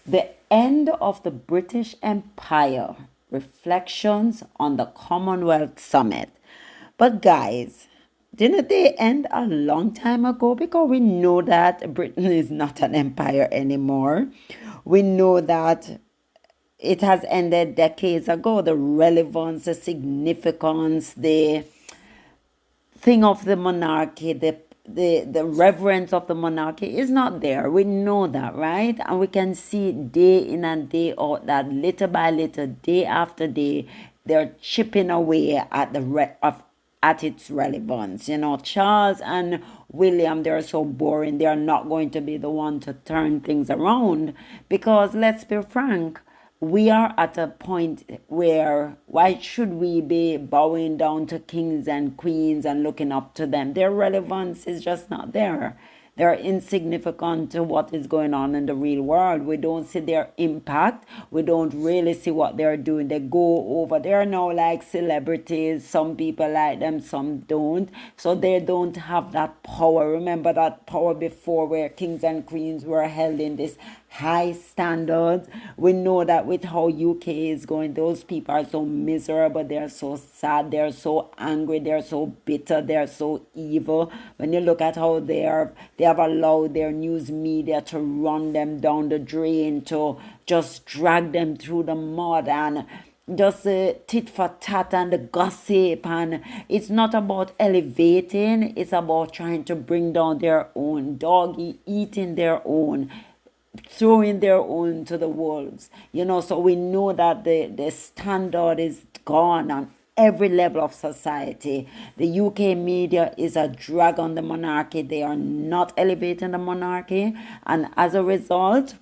The End of the British Empire, Reflections on the Commonwealth Summit. But guys, didn't they end a long time ago? Because we know that Britain is not an empire anymore. We know that it has ended decades ago. The relevance, the significance, the thing of the monarchy, the reverence of the monarchy is not there. We know that, right? And we can see day in and day out that little by little, day after day, they're chipping away at at its relevance. You know, Charles and William, they're so boring. They're not going to be the one to turn things around because let's be frank, we are at a point where why should we be bowing down to kings and queens and looking up to them? Their relevance is just not there. They're insignificant to what is going on in the real world. We don't see their impact. We don't really see what they're doing. They go over. They're now like celebrities. Some people like them, some don't. So they don't have that power. Remember that power before where kings and queens were held in this high standards. We know that with how UK is going, those people are so miserable, they're so sad, they're so angry, they're so bitter, they're so evil. When you look at how they have allowed their news media to run them down the drain, to just drag them through the mud and just tit for tat and the gossip, and it's not about elevating, it's about trying to bring down their own, doggy eating their own, throwing their own to the wolves. You know, so we know that the standard is gone on every level of society. The UK media is a drag on the monarchy. They are not elevating the monarchy, and as a result,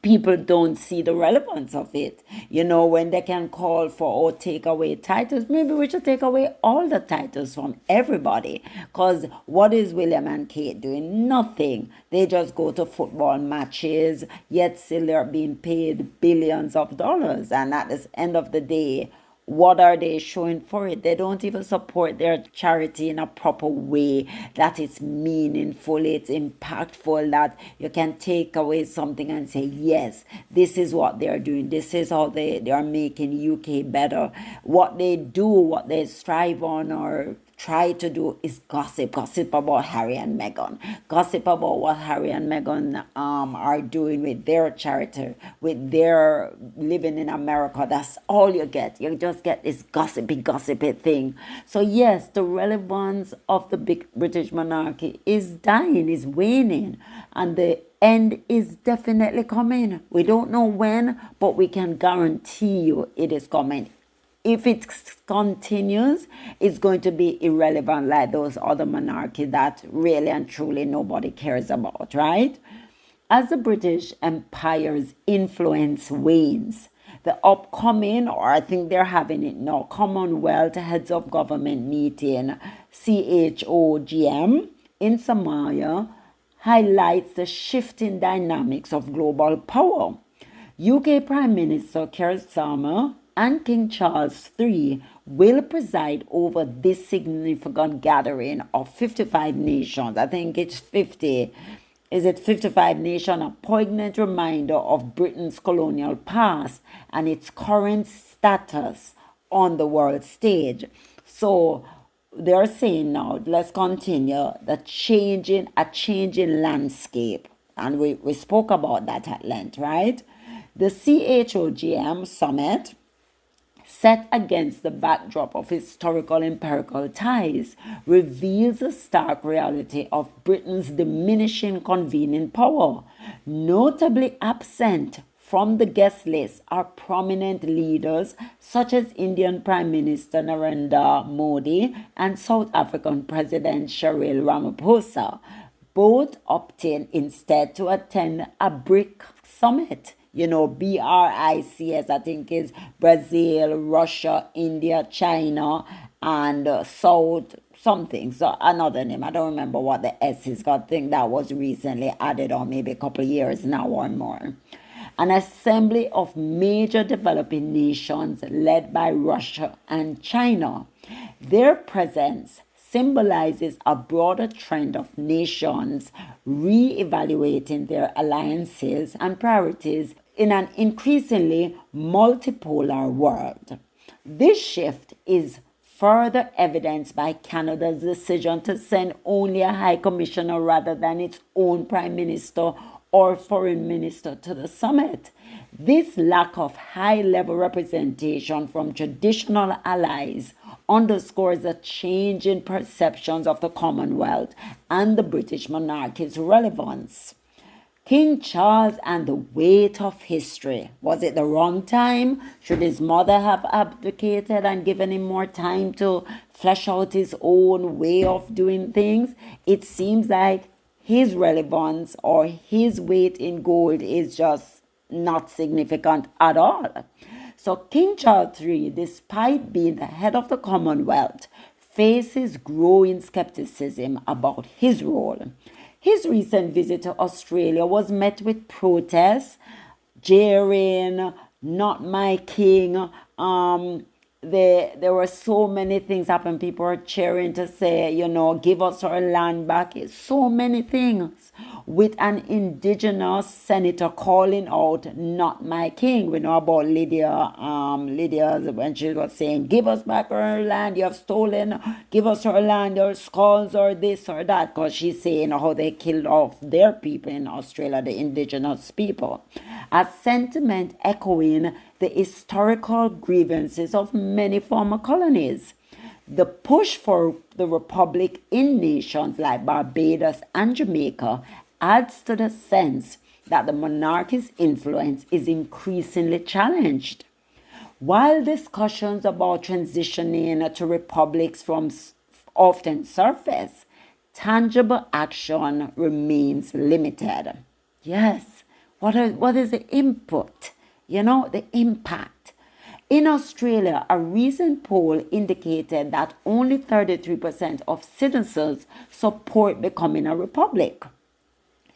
people don't see the relevance of it. You know, when they can call for or take away titles, maybe we should take away all the titles from everybody. Because what is William and Kate doing? Nothing. They just go to football matches, yet still they're being paid billions of dollars. And at the end of the day, what are they showing for it? They don't even support their charity in a proper way, that it's meaningful, it's impactful, that you can take away something and say, yes, this is what they're doing. This is how they are making UK better. What they do, what they strive on or try to do is gossip about Harry and Meghan, gossip about what Harry and Meghan are doing with their charity, with their living in America. That's all you get. You just get this gossipy thing. So yes, the relevance of the big British monarchy is dying, is waning, and the end is definitely coming. We don't know when, but we can guarantee you it is coming. If it continues, it's going to be irrelevant like those other monarchies that really and truly nobody cares about, right? As the British Empire's influence wanes, the upcoming, or I think they're having it now, Commonwealth Heads of Government meeting, CHOGM, in Samoa, highlights the shifting dynamics of global power. UK Prime Minister Keir Starmer and King Charles III will preside over this significant gathering of 55 nations. I think it's 50. Is it 55 nations? A poignant reminder of Britain's colonial past and its current status on the world stage. So they're saying now, let's continue, a changing landscape. And we spoke about that at length, right? The CHOGM summit, set against the backdrop of historical empirical ties, reveals a stark reality of Britain's diminishing convening power. Notably absent from the guest list are prominent leaders such as Indian Prime Minister Narendra Modi and South African President Cyril Ramaphosa, both opting instead to attend a BRIC summit. You know, BRICS, I think is Brazil, Russia, India, China, and South something. So another name, I don't remember what the S is. I think that was recently added on, maybe a couple of years now or more. An assembly of major developing nations led by Russia and China. Their presence symbolizes a broader trend of nations re-evaluating their alliances and priorities in an increasingly multipolar world. This shift is further evidenced by Canada's decision to send only a high commissioner rather than its own prime minister or foreign minister to the summit. This lack of high-level representation from traditional allies underscores a change in perceptions of the Commonwealth and the British monarchy's relevance. King Charles and the weight of history. Was it the wrong time? Should his mother have abdicated and given him more time to flesh out his own way of doing things? It seems like his relevance or his weight in gold is just not significant at all. So King Charles III, despite being the head of the Commonwealth, faces growing skepticism about his role. His recent visit to Australia was met with protests, jeering, not my king. There were so many things happen. People are cheering to say, give us our land back. It's so many things. With an indigenous senator calling out, not my king. We know about Lydia when she was saying, give us back our land, you have stolen, give us our land, our skulls, or this or that. Because she's saying how they killed off their people in Australia, the indigenous people. A sentiment echoing the historical grievances of many former colonies. The push for the republic in nations like Barbados and Jamaica adds to the sense that the monarchy's influence is increasingly challenged. While discussions about transitioning to republics often surface, tangible action remains limited. Yes, what is the input? The impact. In Australia, a recent poll indicated that only 33% of citizens support becoming a republic,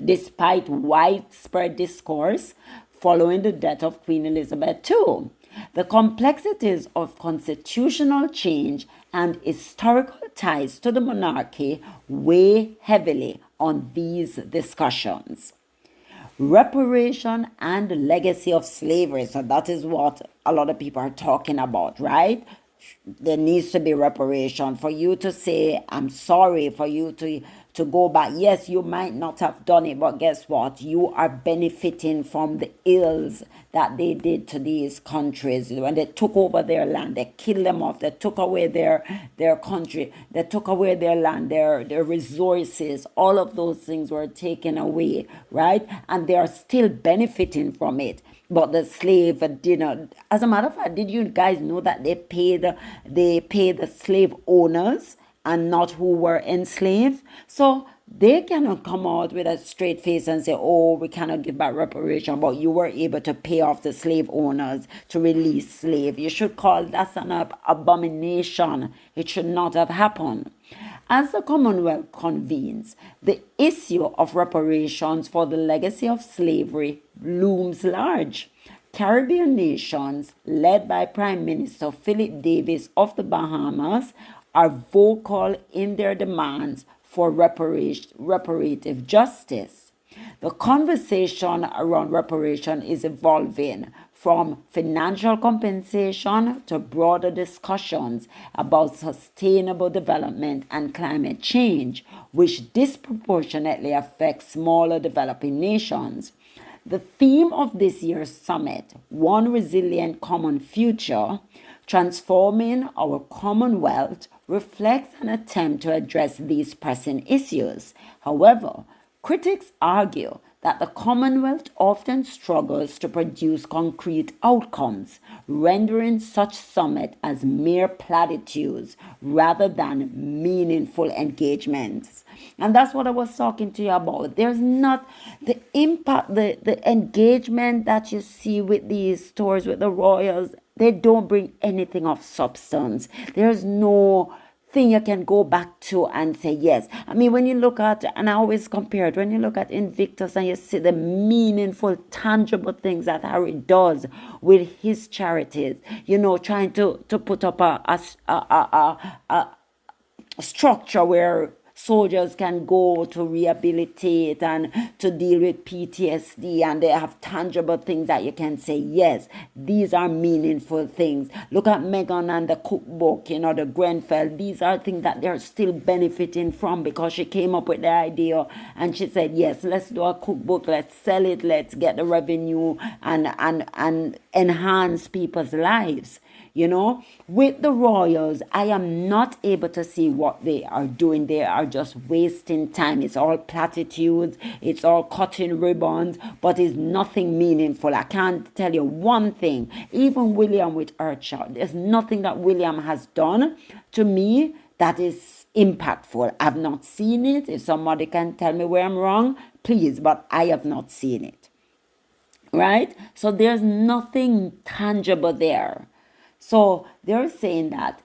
despite widespread discourse following the death of Queen Elizabeth II. The complexities of constitutional change and historical ties to the monarchy weigh heavily on these discussions. Reparation and legacy of slavery. So that is what a lot of people are talking about, right? There needs to be reparation for you to say, I'm sorry, for you to go back. Yes, you might not have done it, but guess what? You are benefiting from the ills that they did to these countries. When they took over their land, they killed them off, they took away their country, they took away their land, their resources. All of those things were taken away, right? And they are still benefiting from it. But the slave didn't. As a matter of fact, did you guys know that they pay the slave owners and not who were enslaved? So they cannot come out with a straight face and say, oh, we cannot give back reparation, but you were able to pay off the slave owners to release slave. You should call that's an abomination. It should not have happened. As the Commonwealth convenes, the issue of reparations for the legacy of slavery looms large. Caribbean nations, led by Prime Minister Philip Davis of the Bahamas, are vocal in their demands for reparative justice. The conversation around reparation is evolving from financial compensation to broader discussions about sustainable development and climate change, which disproportionately affects smaller developing nations. The theme of this year's summit, One Resilient Common Future, Transforming Our Commonwealth, reflects an attempt to address these pressing issues. However, critics argue that the Commonwealth often struggles to produce concrete outcomes, rendering such summit as mere platitudes rather than meaningful engagements. And that's what I was talking to you about. There's not the impact, the engagement that you see with these tours with the royals. They don't bring anything of substance. There's no thing you can go back to and say yes. I mean, when you look at, and I always compare it, when you look at Invictus and you see the meaningful, tangible things that Harry does with his charities, trying to put up structure where soldiers can go to rehabilitate and to deal with PTSD, and they have tangible things that you can say, yes, these are meaningful things. Look at Megan and the cookbook, the Grenfell. These are things that they're still benefiting from because she came up with the idea and she said, yes, let's do a cookbook, let's sell it, let's get the revenue and enhance people's lives. With the royals, I am not able to see what they are doing. They are just wasting time. It's all platitudes, it's all cutting ribbons, but it's nothing meaningful. I can't tell you one thing. Even William with Earthshot, there's nothing that William has done to me that is impactful. I've not seen it. If somebody can tell me where I'm wrong, please, but I have not seen it. Right? So there's nothing tangible there. So they're saying that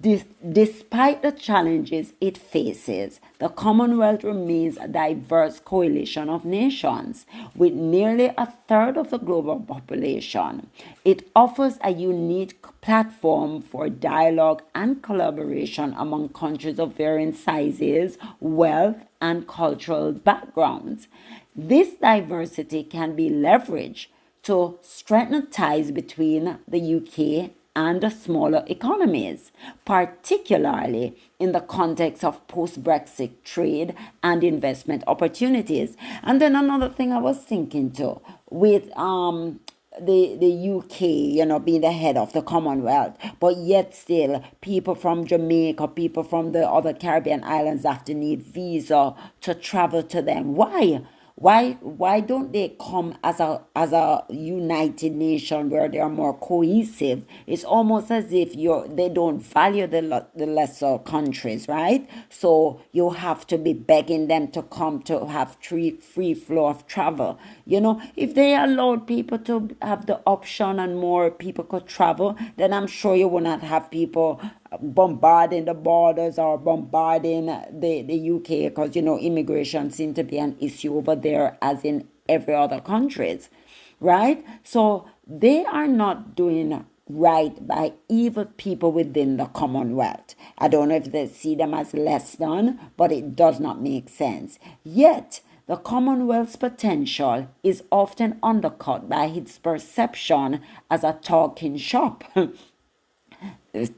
despite the challenges it faces, the Commonwealth remains a diverse coalition of nations with nearly a third of the global population. It offers a unique platform for dialogue and collaboration among countries of varying sizes, wealth, and cultural backgrounds. This diversity can be leveraged to strengthen ties between the UK and the smaller economies, particularly in the context of post-Brexit trade and investment opportunities. And then another thing I was thinking too, with the UK, being the head of the Commonwealth, but yet still people from Jamaica, people from the other Caribbean islands have to need visa to travel to them. Why? Why don't they come as a united nation where they are more cohesive? It's almost as if they don't value the lesser countries, right? So you have to be begging them to come to have free flow of travel. If they allowed people to have the option and more people could travel, then I'm sure you will not have people bombarding the borders or bombarding the UK, because immigration seems to be an issue over there as in every other countries, right? So they are not doing right by even people within the Commonwealth. I don't know if they see them as less than, but it does not make sense. Yet the Commonwealth's potential is often undercut by its perception as a talking shop.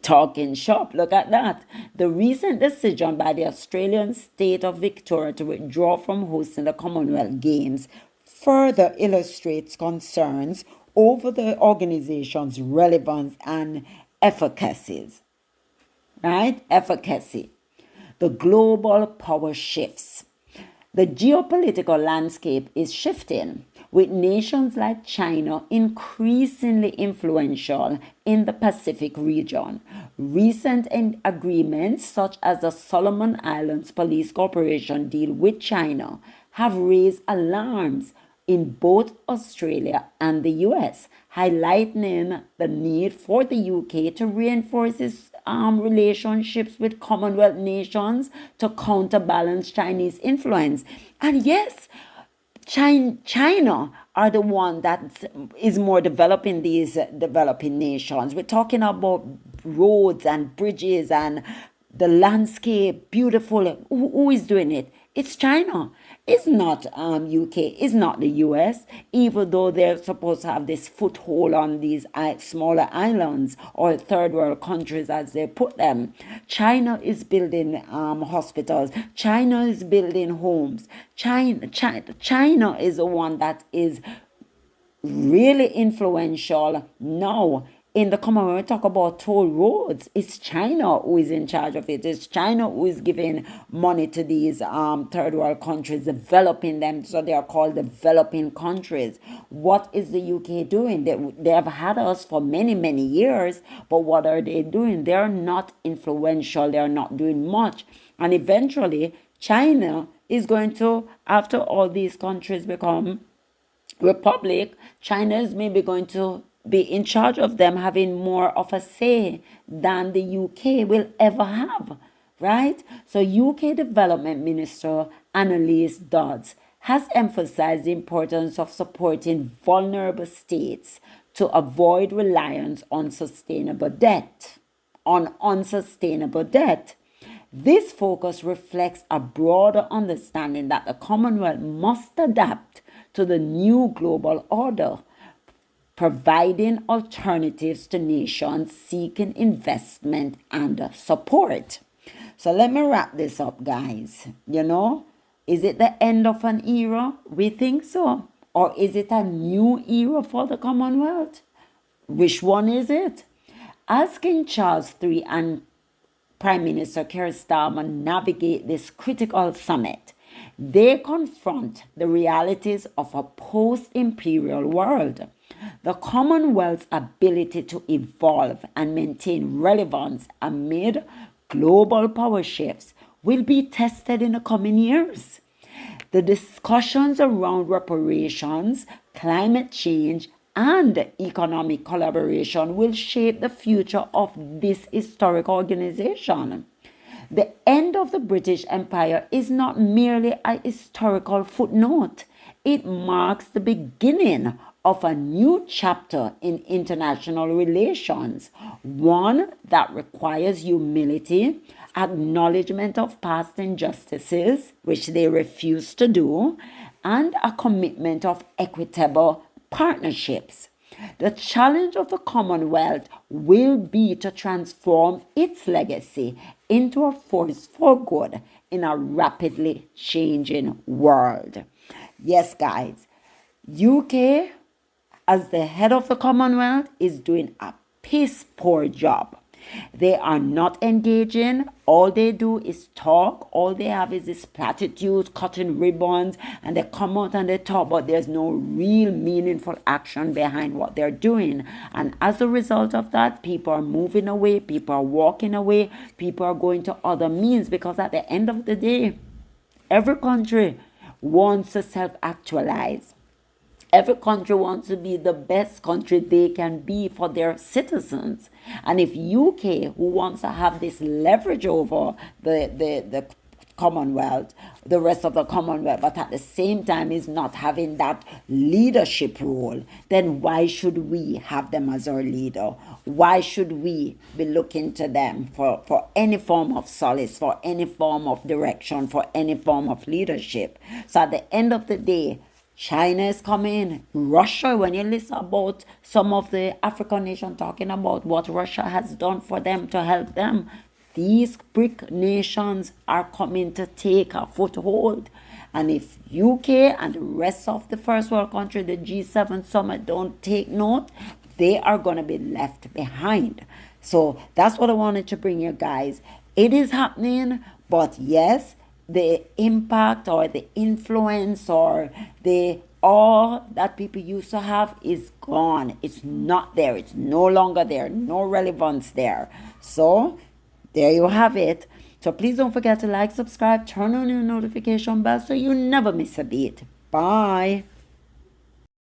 Talking shop, look at that. The recent decision by the Australian state of Victoria to withdraw from hosting the Commonwealth Games further illustrates concerns over the organization's relevance and efficacies. Right? Efficacy. The global power shifts. The geopolitical landscape is shifting, with nations like China increasingly influential in the Pacific region. Recent agreements, such as the Solomon Islands Police Corporation deal with China, have raised alarms in both Australia and the US, highlighting the need for the UK to reinforce its relationships with Commonwealth nations to counterbalance Chinese influence. And yes, China are the one that is more developing these developing nations. We're talking about roads and bridges and the landscape, beautiful. Who is doing it? It's China. It's not UK. It's not the US, even though they're supposed to have this foothold on these smaller islands or third world countries as they put them. China is building hospitals. China is building homes. China is the one that is really influential now in the Commonwealth. When we talk about toll roads, it's China who is in charge of it. It's China who is giving money to these third world countries, developing them, so they are called developing countries. What is the UK doing? They have had us for many, many years, but what are they doing? They're not influential. They're not doing much. And eventually, China is going to, after all these countries become republic, China is maybe going to be in charge of them, having more of a say than the UK will ever have, right? So UK Development Minister Annalise Dodds has emphasized the importance of supporting vulnerable states to avoid reliance on unsustainable debt. This focus reflects a broader understanding that the Commonwealth must adapt to the new global order, providing alternatives to nations seeking investment and support. So let me wrap this up, guys. Is it the end of an era? We think so. Or is it a new era for the Commonwealth? Which one is it? As King Charles III and Prime Minister Keir Starmer navigate this critical summit, they confront the realities of a post-imperial world. The Commonwealth's ability to evolve and maintain relevance amid global power shifts will be tested in the coming years. The discussions around reparations, climate change, and economic collaboration will shape the future of this historic organization. The end of the British Empire is not merely a historical footnote. It marks the beginning of a new chapter in international relations, one that requires humility, acknowledgement of past injustices, which they refuse to do, and a commitment of equitable partnerships. The challenge of the Commonwealth will be to transform its legacy into a force for good in a rapidly changing world. Yes, guys, UK, as the head of the Commonwealth, is doing a piss poor job. They are not engaging. All they do is talk. All they have is this platitudes, cutting ribbons, and they come out and they talk, but there's no real meaningful action behind what they're doing. And as a result of that, people are moving away, people are walking away, people are going to other means, because at the end of the day, every country wants to self-actualize. Every country wants to be the best country they can be for their citizens. And if UK, who wants to have this leverage over the Commonwealth, the rest of the Commonwealth, but at the same time is not having that leadership role, then why should we have them as our leader? Why should we be looking to them for any form of solace, for any form of direction, for any form of leadership? So at the end of the day, China is coming. Russia, when you listen about some of the African nations talking about what Russia has done for them to help them, these BRIC nations are coming to take a foothold. And if UK and the rest of the first world country, the G7 summit, don't take note, they are going to be left behind. So that's what I wanted to bring you guys. It is happening, but yes, the impact or the influence or the awe that people used to have is gone. It's not there. It's no longer there. No relevance there. So there you have it. So please don't forget to like, subscribe, turn on your notification bell so you never miss a beat. Bye.